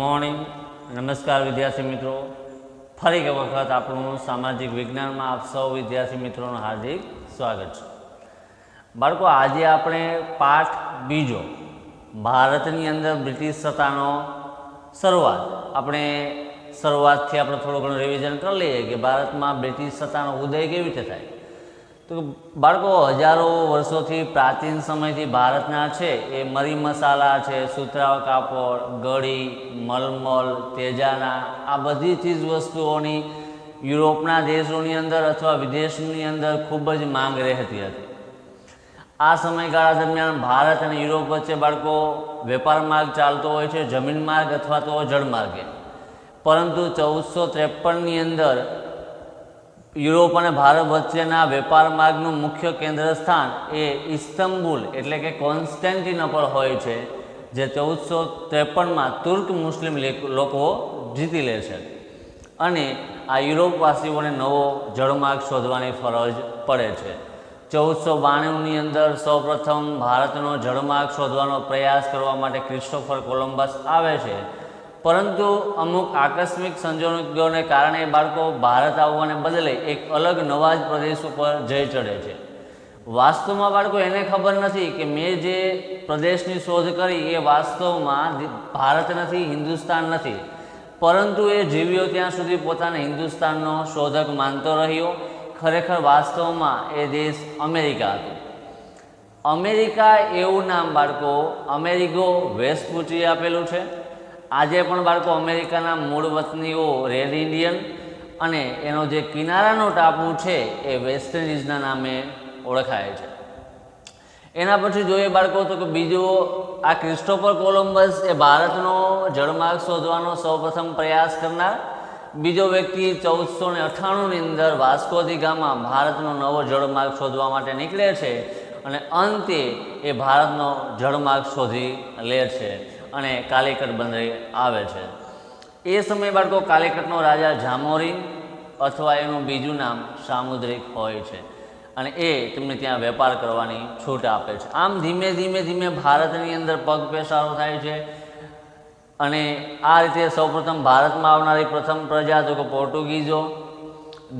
Morning, નમસ્કાર વિદ્યાર્થી મિત્રો. ફરી એક વખત આપણું સામાજિક વિજ્ઞાનમાં આપ સૌ વિદ્યાર્થી મિત્રોનું હાર્દિક સ્વાગત છે. બાળકો, આજે આપણે પાઠ બીજો ભારતની અંદર બ્રિટિશ સત્તાનો આપણે શરૂઆતથી થોડું ઘણું રિવિઝન કરી લઈએ કે ભારતમાં બ્રિટિશ સત્તાનો ઉદય કેવી રીતે થાય. તો બાળકો, હજારો વર્ષોથી પ્રાચીન સમયથી ભારતના છે એ મરી મસાલા છે, સુતરાઉ કાપડ, ગળી, મલમલ, તેજાના આ બધી ચીજ વસ્તુઓની યુરોપના દેશોની અંદર અથવા વિદેશની અંદર ખૂબ જ માંગ રહેતી હતી. આ સમયગાળા દરમિયાન ભારત અને યુરોપ વચ્ચે બાળકો વેપાર માર્ગ ચાલતો હોય છે, જમીન માર્ગ અથવા તો જળમાર્ગે. પરંતુ 1453ની અંદર યુરોપ અને ભારત વચ્ચેના વેપાર માર્ગનું મુખ્ય કેન્દ્ર સ્થાન એ ઇસ્તંબુલ એટલે કે કોન્સ્ટેન્ટિનોપલ હોય છે, જે 1453માં તુર્ક મુસ્લિમ લોકો જીતી લે છે અને આ યુરોપવાસીઓને નવો જળમાર્ગ શોધવાની ફરજ પડે છે. 1492ની અંદર સૌપ્રથમ ભારતનો જળમાર્ગ શોધવાનો પ્રયાસ કરવા માટે ક્રિસ્ટોફર કોલંબસ આવે છે, પરંતુ અમુક આકસ્મિક સંજોગોને કારણે બાળકો ભારત આવવાને બદલે એક અલગ નવા જ પ્રદેશ ઉપર જઈ ચડે છે. વાસ્તવમાં બાળકો એને ખબર નથી કે મેં જે પ્રદેશની શોધ કરી એ વાસ્તવમાં ભારત નથી, હિન્દુસ્તાન નથી, પરંતુ એ જીવ્યો ત્યાં સુધી પોતાને હિન્દુસ્તાનનો શોધક માનતો રહ્યો. ખરેખર વાસ્તવમાં એ દેશ અમેરિકા હતો. અમેરિકા એવું નામ બાળકો અમેરિગો વેસ્પુચી આપેલું છે. આજે પણ બાળકો અમેરિકાના મૂળ વતનીઓ રેડ ઇન્ડિયન અને એનો જે કિનારાનો ટાપુ છે એ વેસ્ટ ઇન્ડિઝના નામે ઓળખાય છે. એના પછી જોઈએ બાળકો તો કે બીજો આ ક્રિસ્ટોફર કોલંબસ એ ભારતનો જળમાર્ગ શોધવાનો સૌપ્રથમ પ્રયાસ કરનાર બીજો વ્યક્તિ 1498ની અંદર વાસ્કો દી ગામા ભારતનો નવો જળમાર્ગ શોધવા માટે નીકળે છે અને અંતે એ ભારતનો જળમાર્ગ શોધી લે છે અને કાલિકટ બંદરે આવે છે. એ સમયે બાળકો કાલિકટનો રાજા જામોરિન અથવા એનું બીજું નામ સામુદ્રિક હોય છે અને એ તેમને ત્યાં વેપાર કરવાની છૂટ આપે છે. આમ ધીમે ધીમે ભારતની અંદર પગપેસારો થાય છે અને આ રીતે સૌપ્રથમ ભારતમાં આવનારી પ્રથમ પ્રજા તો કે પોર્ટુગીઝો,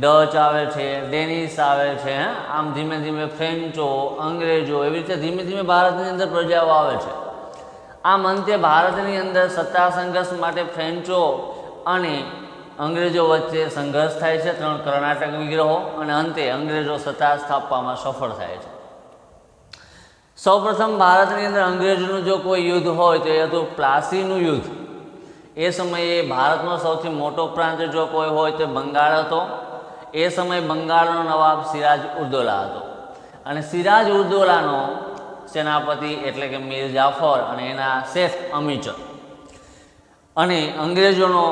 ડચ આવે છે, ડેનિશ આવે છે. આમ ધીમે ફ્રેન્ચો, અંગ્રેજો, એવી રીતે ધીમે ભારતની અંદર પ્રજાઓ આવે છે. આમ અંતે ભારતની અંદર સત્તા સંઘર્ષ માટે ફ્રેન્ચો અને અંગ્રેજો વચ્ચે સંઘર્ષ થાય છે. 3 કર્ણાટક વિગ્રહો અને અંતે અંગ્રેજો સત્તા સ્થાપવામાં સફળ થાય છે. સૌપ્રથમ ભારતની અંદર અંગ્રેજોનું જો કોઈ યુદ્ધ હોય તો એ હતું પ્લાસીનું યુદ્ધ. એ સમયે ભારતનો સૌથી મોટો પ્રાંત જો કોઈ હોય તો બંગાળ હતો. એ સમયે બંગાળનો નવાબ સિરાજ ઉદ્દૌલા હતો અને સિરાજ ઉદ્દૌલાનો સેનાપતિ એટલે કે મીર જાફર અને એના શેખ અમીચર અને અંગ્રેજોનો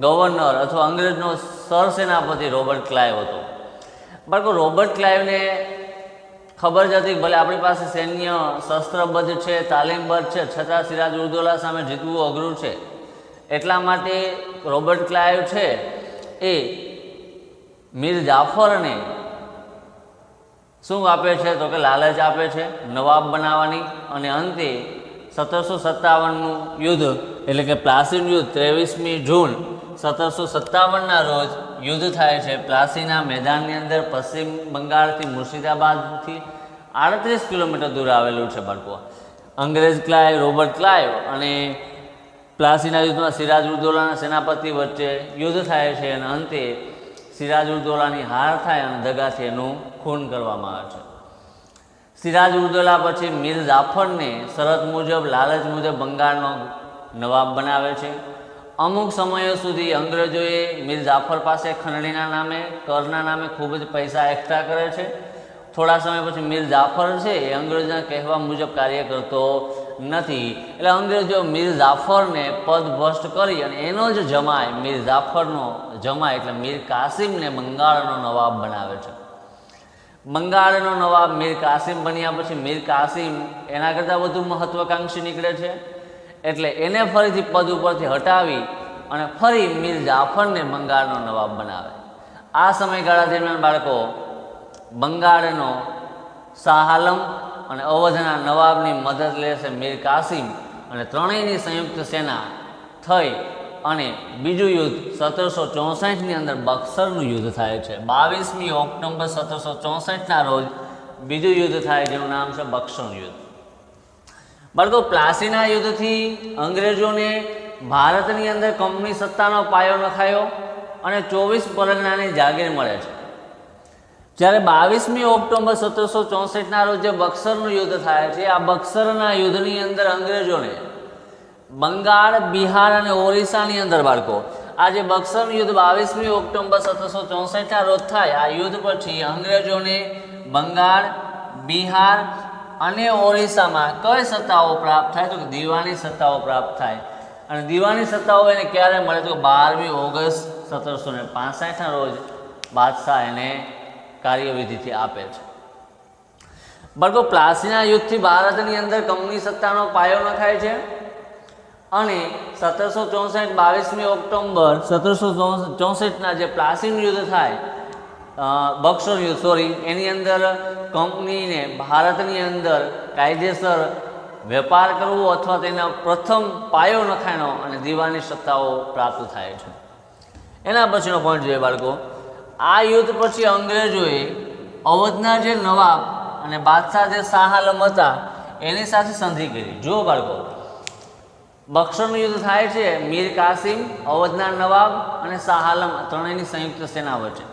ગવર્નર અથવા અંગ્રેજનો સરસેનાપતિ રોબર્ટ ક્લાઇવ હતો. બાળકો, રોબર્ટ ક્લાઇવને ખબર જ હતી ભલે આપણી પાસે સૈન્ય શસ્ત્રબદ્ધ છે, તાલીમબદ્ધ છે, છતાં સિરાજ ઉદ્દૌલા સામે જીતવું અઘરું છે. એટલા માટે રોબર્ટ ક્લાઇવ છે એ મીર જાફરને શું આપે છે તો કે લાલચ આપે છે નવાબ બનાવવાની અને અંતે 1757નું યુદ્ધ એટલે કે પ્લાસીનું યુદ્ધ 23મી જૂન 1757ના રોજ યુદ્ધ થાય છે. પ્લાસીના મેદાનની અંદર પશ્ચિમ બંગાળથી મુર્શિદાબાદથી 38 કિલોમીટર દૂર આવેલું છે બાળકો. અંગ્રેજ ક્લાઇવ, રોબર્ટ ક્લાઇવ અને પ્લાસીના યુદ્ધમાં સિરાજ ઉદ્દૌલાના સેનાપતિ વચ્ચે યુદ્ધ થાય છે અને અંતે સિરાજ ઉદ્દૌલાની હાર થાય અને દગાથી એનું ખૂન કરવામાં આવે છે. સિરાજ ઉદ્દૌલા પછી મીર જાફરને શરત મુજબ, લાલચ મુજબ બંગાળનો નવાબ બનાવે છે. અમુક સમયો સુધી અંગ્રેજોએ મીર જાફર પાસે ખંડણીના નામે, કરના નામે ખૂબ જ પૈસા એકઠા કરે છે. થોડા સમય પછી મીર જાફર છે એ અંગ્રેજોના કહેવા મુજબ કાર્ય કરતો નથી, એટલે અંગ્રેજો મીર જાફરને પદભ્રષ્ટ કરી અને એનો જ જમાય મીર જાફરનો જમાય એટલે મીર કાસિમને બંગાળનો નવાબ બનાવે છે. બંગાળનો નવાબ મીર કાસિમ બન્યા પછી મીર કાસિમ એના કરતાં વધુ મહત્વાકાંક્ષી નીકળે છે, એટલે એને ફરીથી પદ ઉપરથી હટાવી અને ફરી મીર જાફરને બંગાળનો નવાબ બનાવે. આ સમયગાળા દરમિયાન બાળકો બંગાળનો શાહ આલમ અને અવધના નવાબની મદદ લે છે મીર કાસિમ અને ત્રણેયની સંયુક્ત સેના થઈ અને બીજું યુદ્ધ 1764ની અંદર બક્સરનું યુદ્ધ થાય છે. 22મી ઓક્ટોબર 1764ના રોજ બીજું યુદ્ધ થાય જેનું નામ છે બક્સરનું યુદ્ધ. બાળકો, પ્લાસીના યુદ્ધથી અંગ્રેજોને ભારતની અંદર કંપની સત્તાનો પાયો નખાયો અને 24 પરગણાની જાગીર મળે છે. જ્યારે 22મી ઓક્ટોબર 1764ના રોજ જે બક્સરનું યુદ્ધ થાય છે, આ બક્સરના યુદ્ધની અંદર અંગ્રેજોને બંગાળ, બિહાર અને ઓરિસ્સાની અંદર બાળકો આ જે બક્સરનું યુદ્ધ 22મી ઓક્ટોબર 1764ના રોજ થાય, આ યુદ્ધ પછી અંગ્રેજોને બંગાળ, બિહાર અને ઓરિસ્સામાં કઈ સત્તાઓ પ્રાપ્ત થાય? તો દીવાની સત્તાઓ પ્રાપ્ત થાય. અને દીવાની સત્તાઓ એને ક્યારે મળે? તો 12મી ઓગસ્ટ 1765ના રોજ બાદશાહ એને કાર્યવિધિથી આપે છે. બાળકો, પ્લાસીના યુદ્ધથી ભારતની અંદર કંપની સત્તાનો પાયો નખાય છે અને 1764 22મી ઓક્ટોબર 1764ના જે પ્લાસીનું યુદ્ધ થાય, બક્સર યુદ્ધ એની અંદર કંપનીને ભારતની અંદર કાયદેસર વેપાર કરવો અથવા તેના પ્રથમ પાયો નખાયનો અને દીવાની સત્તાઓ પ્રાપ્ત થાય છે. એના પછીનો પોઈન્ટ જોઈએ બાળકો, આ યુદ્ધ પછી અંગ્રેજોએ અવધના જે નવાબ અને બાદશાહ જે શાહ આલમ હતા એની સાથે સંધિ કરી. જો બાળકો, બક્સરનું યુદ્ધ થાય છે મીર કાસિમ, અવધના નવાબ અને શાહ આલમ ત્રણેયની સંયુક્ત સેના વચ્ચે.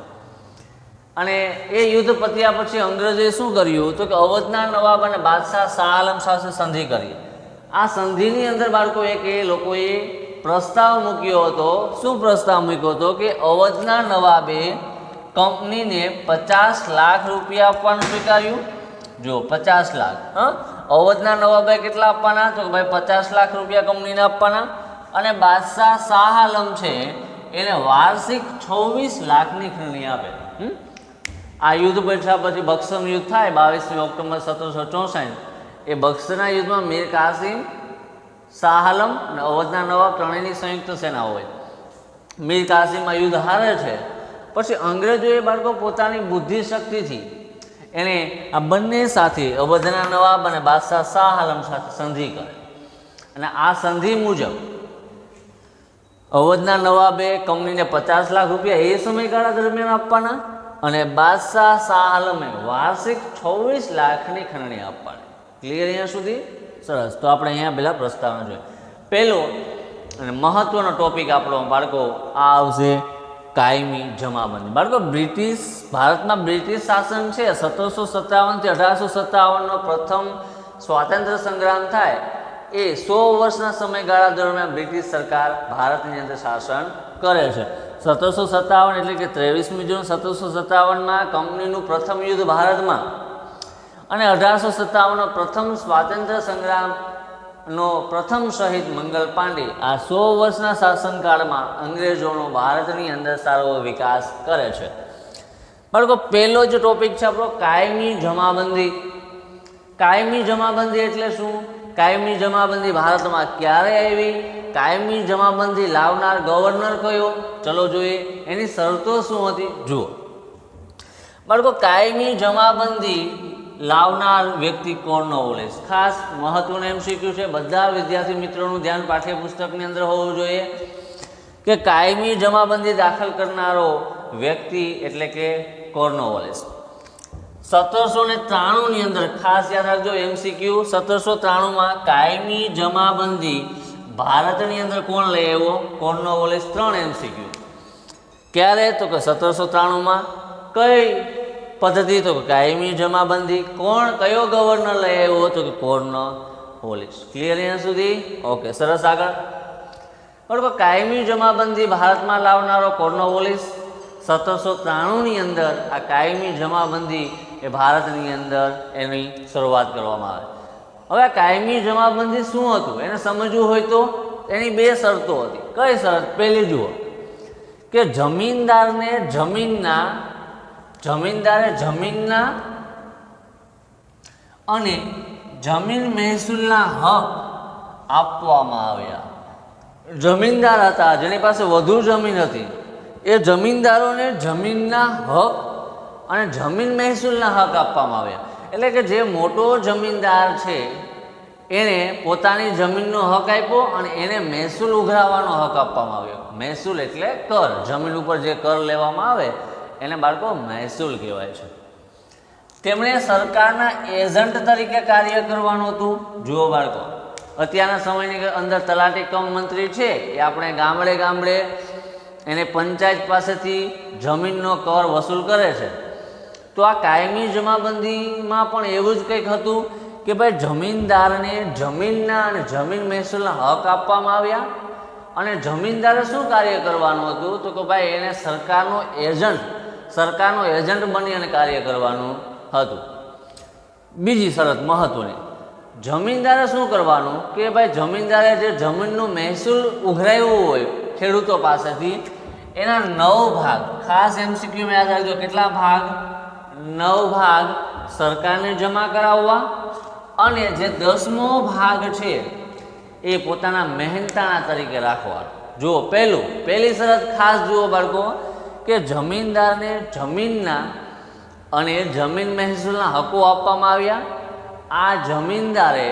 અને એ યુદ્ધ પત્યા પછી અંગ્રેજોએ શું કર્યું? તો કે અવધના નવાબ અને બાદશાહ શાહ આલમ સાથે સંધિ કરી. આ સંધિની અંદર બાળકો એ લોકોએ પ્રસ્તાવ મૂક્યો હતો. શું પ્રસ્તાવ મૂક્યો હતો? કે અવધના નવાબે કંપનીને 50 લાખ રૂપિયા આપવાનું સ્વીકાર્યું. જો 50 લાખ, અવધના નવાબે કેટલા આપવાના? તો ભાઈ 50 લાખ રૂપિયા કંપનીને આપવાના. અને બાદશાહ શાહ આલમ છે એને વાર્ષિક 26 લાખની ખંડણી આપે. આ યુદ્ધ બેઠા પછી બક્સરનું યુદ્ધ થાય 22મી ઓક્ટોબર 1764. એ બક્સરના યુદ્ધમાં મીર કાસિમ, શાહ આલમ અને અવધના નવાબ ત્રણેયની સંયુક્ત સેના હોય. મીર કાસિમ આ યુદ્ધ હારે છે. પછી અંગ્રેજોએ બાળકો પોતાની બુદ્ધિ શક્તિથી એને આ બંને સાથે અવધના નવાબ અને બાદશાહ શાહ આલમ સાથે સંધિ કરે. અને આ સંધિ મુજબ અવધના નવાબે કંપનીને 50 લાખ રૂપિયા એ સમયગાળા દરમિયાન આપવાના અને બાદશાહ શાહ આલમે વાર્ષિક 26 લાખની ખંડણી આપવાની. ક્લિયર અહીંયા સુધી? સરસ. તો આપણે અહીંયા પહેલાં પ્રસ્તાવના જોઈએ. પહેલો અને મહત્વનો ટોપિક આપણો બાળકો આ આવશે કાયમી જમાબંધી. બાળકો, ભારતમાં બ્રિટિશ શાસન છે 1757થી 1857નો પ્રથમ સ્વાતંત્ર્ય સંગ્રામ થાય એ 100 વર્ષના સમયગાળા દરમિયાન બ્રિટિશ સરકાર ભારતની અંદર શાસન કરે છે. 1757 એટલે કે 23મી જૂન 1757માં કંપનીનું પ્રથમ યુદ્ધ ભારતમાં અને 1857નો પ્રથમ સ્વાતંત્ર્ય સંગ્રામનો પ્રથમ શહીદ મંગલ પાંડે આ 100 વર્ષના શાસનકાળમાં અંગ્રેજોનો ભારતની અંદર સારો વિકાસ કરે છે. બાળકો, પહેલો જ ટોપિક છે આપણો કાયમી જમાબંધી. કાયમી જમાબંધી એટલે શું? કાયમી જમાબંધી ભારતમાં ક્યારે આવી? કાયમી જમાબંધી લાવનાર ગવર્નર કયો? ચલો જોઈએ. એની શરતો શું હતી? જુઓ બાળકો, કાયમી જમાબંધી લાવનાર વ્યક્તિ કોર્નવોલિસ. ખાસ મહત્વનું એમસીક્યુ છે, બધા વિદ્યાર્થી મિત્રોનું ધ્યાન પાઠ્યપુસ્તકની અંદર હોવું જોઈએ કે કાયમી જમાબંધી દાખલ કરનારો વ્યક્તિ એટલે કે કોર્નવોલિસ. 1793ની અંદર ખાસ યાદ રાખજો એમસીક્યુ, 1793માં કાયમી જમાબંધી ભારતની અંદર કોણ લઈ આવ્યો? કોર્નવોલિસ. 3 એમસીક્યુ. ક્યારે? તો કે 1793માં. કઈ પદ્ધતિ? તો કાયમી જમાબંધી. કયો ગવર્નર લઈ આવ્યો? તો કે કોર્નવોલિસ. ક્લિયર અહીંયા સુધી? ઓકે, સરસ. આગળ બરાબર. કાયમી જમાબંધી ભારતમાં લાવનારો કોર્નવોલિસ. 1793ની અંદર આ કાયમી જમાબંધી એ ભારતની અંદર એની શરૂઆત કરવામાં આવે. હવે આ કાયમી જમાબંધી શું હતું એને સમજવું હોય તો એની 2 શરતો હતી. કઈ શરત? પહેલી જુઓ કે જમીનદારે જમીનના અને જમીન મહેસૂલના હક આપવામાં આવ્યા. જમીનદાર હતા જેની પાસે વધુ જમીન હતી એ જમીનદારોને જમીનના હક અને જમીન મહેસૂલના હક આપવામાં આવ્યા. એટલે કે જે મોટો જમીનદાર છે એણે પોતાની જમીનનો હક આપ્યો અને એને મહેસૂલ ઉઘરાવવાનો હક આપવામાં આવ્યો. મહેસૂલ એટલે કર, જમીન ઉપર જે કર લેવામાં આવે એને બાળકો મહેસૂલ કહેવાય છે. તેમણે સરકારના એજન્ટ તરીકે કાર્ય કરવાનું હતું. જુઓ બાળકો, અત્યારના સમયની અંદર તલાટી કમ મંત્રી છે એ આપણે ગામડે ગામડે એને પંચાયત પાસેથી જમીનનો કર વસૂલ કરે છે. તો આ કાયમી જમાબંધીમાં પણ એવું જ કંઈક હતું કે ભાઈ જમીનદારને જમીનના અને જમીન મહેસૂલના હક આપવામાં આવ્યા અને જમીનદારે શું કાર્ય કરવાનું હતું તો કે ભાઈ એને સરકારનો એજન્ટ બની અને કાર્ય કરવાનું હતું. બીજી શરત મહત્વની, જમીનદારે શું કરવાનું કે ભાઈ જમીનદારે જે જમીનનું મહેસૂલ ઉઘરાવ્યું હોય ખેડૂતો પાસેથી એના 9 ભાગ, ખાસ એમસીક્યુમાં યાદ રાખજો, કેટલા ભાગ? 9 ભાગ સરકારને જમા કરાવવા અને જે 10મો ભાગ છે એ પોતાના મહેનતાણા તરીકે રાખવા. જુઓ, પહેલી શરત ખાસ જુઓ બાળકો કે જમીનદારને જમીનના અને જમીન મહેસૂલના હકો આપવામાં આવ્યા. આ જમીનદારે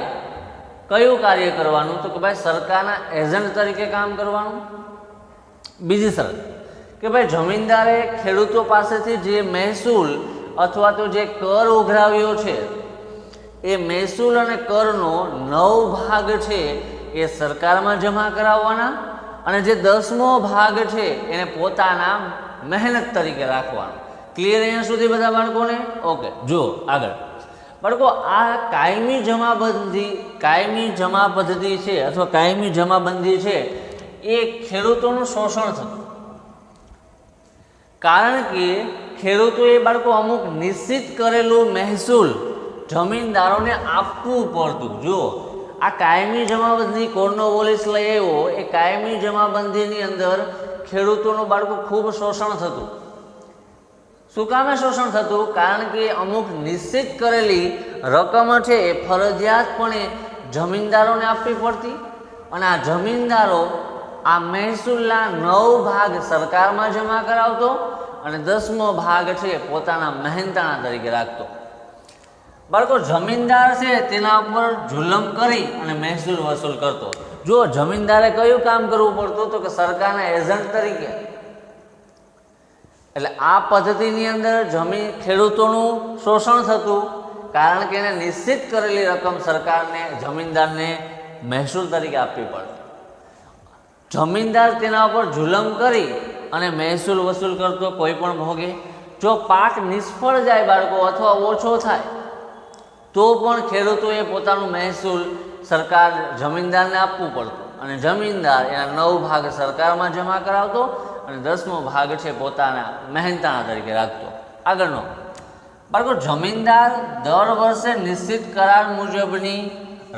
કયું કાર્ય કરવાનું તો કે ભાઈ સરકારના એજન્ટ તરીકે કામ કરવાનું. બીજી શરત કે ભાઈ જમીનદારે ખેડૂતો પાસેથી જે મહેસૂલ અથવા તો જે કર ઉઘરાવ્યો છે એ મહેસૂલ અને કરનો 9 ભાગ છે એ સરકારમાં જમા કરાવવાના અને જે 10મો ભાગ છે એને પોતાના મહેનત તરીકે રાખવાનો. ક્લિયર અહીંયા સુધી બધા બાળકોને? ઓકે, જુઓ આગળ બાળકો, આ કાયમી જમા પદ્ધતિ છે અથવા કાયમી જમાબંધી છે એ ખેડૂતોનું શોષણ થતું. કારણ કે ખેડૂતોએ બાળકો અમુક નિશ્ચિત કરેલું મહેસૂલ જમીનદારોને આપવું પડતું. જુઓ, આ કાયમી જમાબંધી કોર્નોવોલિસ લઈ આવ્યો એ કાયમી જમાબંધીની અંદર ખેડૂતોનું બાળકો ખૂબ શોષણ થતું. શું કામે શોષણ થતું? કારણ કે અમુક નિશ્ચિત કરેલી રકમ છે એ ફરજિયાતપણે જમીનદારોને આપવી પડતી અને આ જમીનદારો આ મહેસૂલના 9 ભાગ સરકારમાં જમા કરાવતો અને 10મો ભાગ છે પોતાના મહેનતાણા તરીકે રાખતો. બાળકો, જમીનદાર છે તેના ઉપર જુલમ કરી અને મહેસૂલ વસૂલ કરતો. જો જમીનદારે કયું કામ કરવું પડતું તો કે સરકારના એજન્ટ તરીકે. એટલે આ પદ્ધતિની અંદર ખેડૂતોનું શોષણ થતું કારણ કે એને નિશ્ચિત કરેલી રકમ સરકારને જમીનદારને મહેસૂલ તરીકે આપવી પડતી. જમીનદાર તેના ઉપર જુલમ કરી અને મહેસૂલ વસૂલ કરતો કોઈ પણ ભોગે. જો પાક નિષ્ફળ જાય બાળકો અથવા ઓછો થાય તો પણ ખેડૂતોએ પોતાનું મહેસૂલ સરકાર જમીનદારને આપવું પડતું અને જમીનદાર એના 9 ભાગ સરકારમાં જમા કરાવતો અને 10મો ભાગ છે પોતાના મહેનતાણા તરીકે રાખતો. આગળનો બાળકો, જમીનદાર દર વર્ષે નિશ્ચિત કરાર મુજબની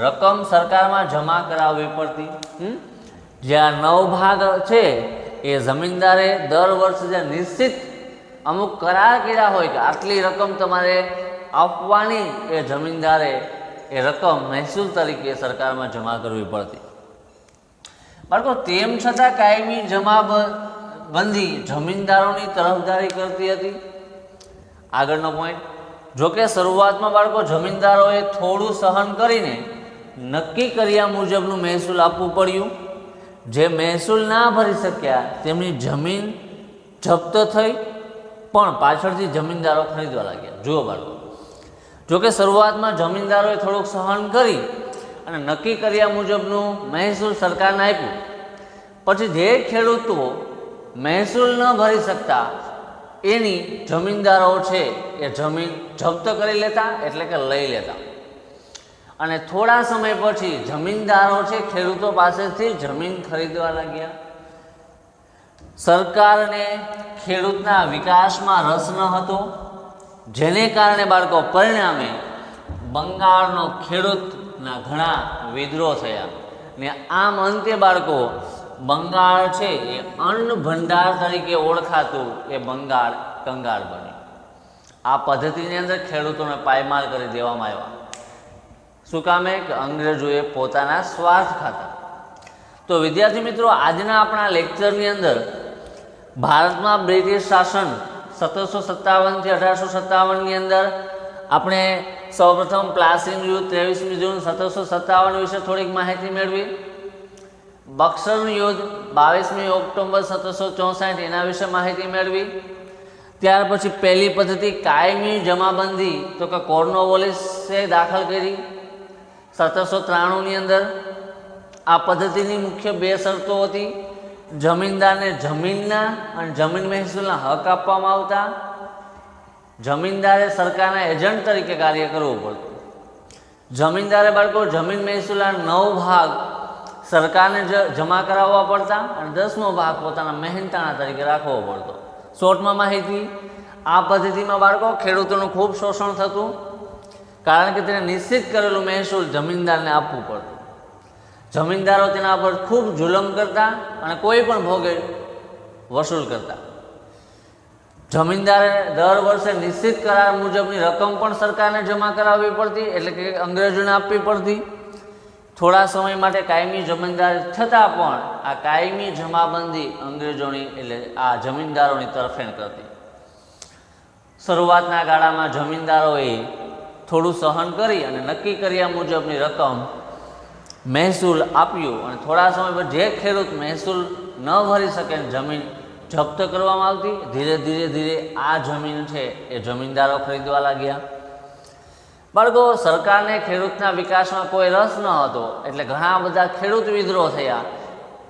રકમ સરકારમાં જમા કરાવવી પડતી. જે આ 9 ભાગ છે એ જમીનદારે દર વર્ષે જે નિશ્ચિત અમુક કરાર કર્યા હોય કે આટલી રકમ તમારે આપવાની એ જમીનદારે એ રકમ મહેસૂલ તરીકે સરકારમાં જમા કરવી પડતી. બાળકો, તેમ છતાં કાયમી જમાબંધી જમીનદારોની તરફદારી કરતી હતી. આગળનો પોઈન્ટ, જોકે શરૂઆતમાં બાળકો જમીનદારોએ થોડું સહન કરીને નક્કી કર્યા મુજબનું મહેસૂલ આપવું પડ્યું. જે મહેસૂલ ના ભરી શક્યા તેમની જમીન જપ્ત થઈ પણ પાછળથી જમીનદારો ખરીદવા લાગ્યા. જુઓ બાળકો, જોકે શરૂઆતમાં જમીનદારોએ થોડુંક સહન કરી અને નક્કી કર્યા મુજબનું મહેસૂલ સરકારને આપ્યું. પછી જે ખેડૂતો મહેસૂલ ન ભરી શકતા એની જમીનદારો છે એ જમીન જપ્ત કરી લેતા, એટલે કે લઈ લેતા. અને થોડા સમય પછી જમીનદારો છે ખેડૂતો પાસેથી જમીન ખરીદવા લાગ્યા. સરકારને ખેડૂતના વિકાસમાં રસ ન હતો, જેને કારણે બાળકો પરિણામે બંગાળનો ખેડૂતના ઘણા વિદ્રોહ થયા ને આમ અંતે બાળકો બંગાળ છે એ અન્ન ભંડાર તરીકે ઓળખાતું એ બંગાળ કંગાળ બન્યું. આ પદ્ધતિની અંદર ખેડૂતોને પાયમાલ કરી દેવામાં આવ્યા. શું કામે? કે અંગ્રેજોએ પોતાના સ્વાર્થ ખાતા. તો વિદ્યાર્થી મિત્રો, આજના આપણા લેક્ચરની અંદર ભારતમાં બ્રિટિશ શાસન 1757 થી 1857ની અંદર આપણે સૌપ્રથમ પ્લાસીનું યુદ્ધ 23મી જૂન 1757 વિશે થોડીક માહિતી મેળવી. બક્સરનું યુદ્ધ 22મી ઓક્ટોબર 1764 એના વિશે માહિતી મેળવી. ત્યાર પછી પહેલી પદ્ધતિ કાયમી જમાબંધી તો કે કોર્નવોલિસે દાખલ કરી 1793ની અંદર. આ પદ્ધતિની મુખ્ય બે શરતો હતી. જમીનદારને જમીનના અને જમીન મહેસૂલના હક આપવામાં આવતા. જમીનદારે સરકારના એજન્ટ તરીકે કાર્ય કરવું પડતું. જમીનદારે બાળકો જમીન મહેસૂલના 9 ભાગ સરકારને જમા કરાવવા પડતા અને 10મો ભાગ પોતાના મહેનતાણા તરીકે રાખવો પડતો. શોર્ટમાં માહિતી, આ પદ્ધતિમાં બાળકો ખેડૂતોનું ખૂબ શોષણ થતું, કારણ કે તેને નિશ્ચિત કરેલું મહેસૂલ જમીનદારને આપવું પડતું. જમીનદારો તેના પર ખૂબ જુલમ કરતા અને કોઈ પણ ભોગે વસૂલ કરતા. જમીનદારે દર વર્ષે નિશ્ચિત કરાર મુજબની રકમ પણ સરકારને જમા કરાવવી પડતી, એટલે કે અંગ્રેજોને આપવી પડતી. થોડા સમય માટે કાયમી જમીનદારી છતાં પણ આ કાયમી જમાબંધી અંગ્રેજોની એટલે આ જમીનદારોની તરફેણ કરતી. શરૂઆતના ગાળામાં જમીનદારોએ થોડું સહન કરી અને નક્કી કર્યા મુજબની રકમ મહેસૂલ આપ્યું અને થોડા સમય પછી જે ખેડૂત મહેસૂલ ન ભરી શકે જમીન જપ્ત કરવામાં આવતી. ધીરે ધીરે આ જમીન છે એ જમીનદારો ખરીદવા લાગ્યા. બાળકો, સરકારને ખેડૂતના વિકાસમાં કોઈ રસ ન હતો, એટલે ઘણા બધા ખેડૂત વિદ્રોહ થયા.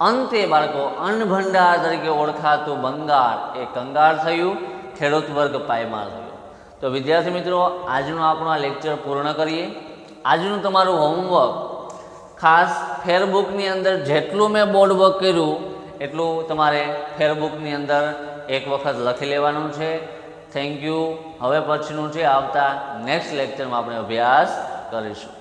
અંતે બાળકો અન્ન ભંડાર તરીકે ઓળખાતું બંગાળ એ કંગાળ થયું, ખેડૂત વર્ગ પાયમાલ થયો. તો વિદ્યાર્થી મિત્રો, આજનું આપણું આ લેક્ચર પૂર્ણ કરીએ. આજનું તમારું હોમવર્ક ખાસ ફેરબુકની અંદર જેટલું મેં બોર્ડ વર્ક કર્યું એટલું તમારે ફેરબુકની અંદર એક વખત લખી લેવાનું છે. Thank you. હવે પછીનું છે આવતા નેક્સ્ટ લેક્ચરમાં આપણે અભ્યાસ કરીશું.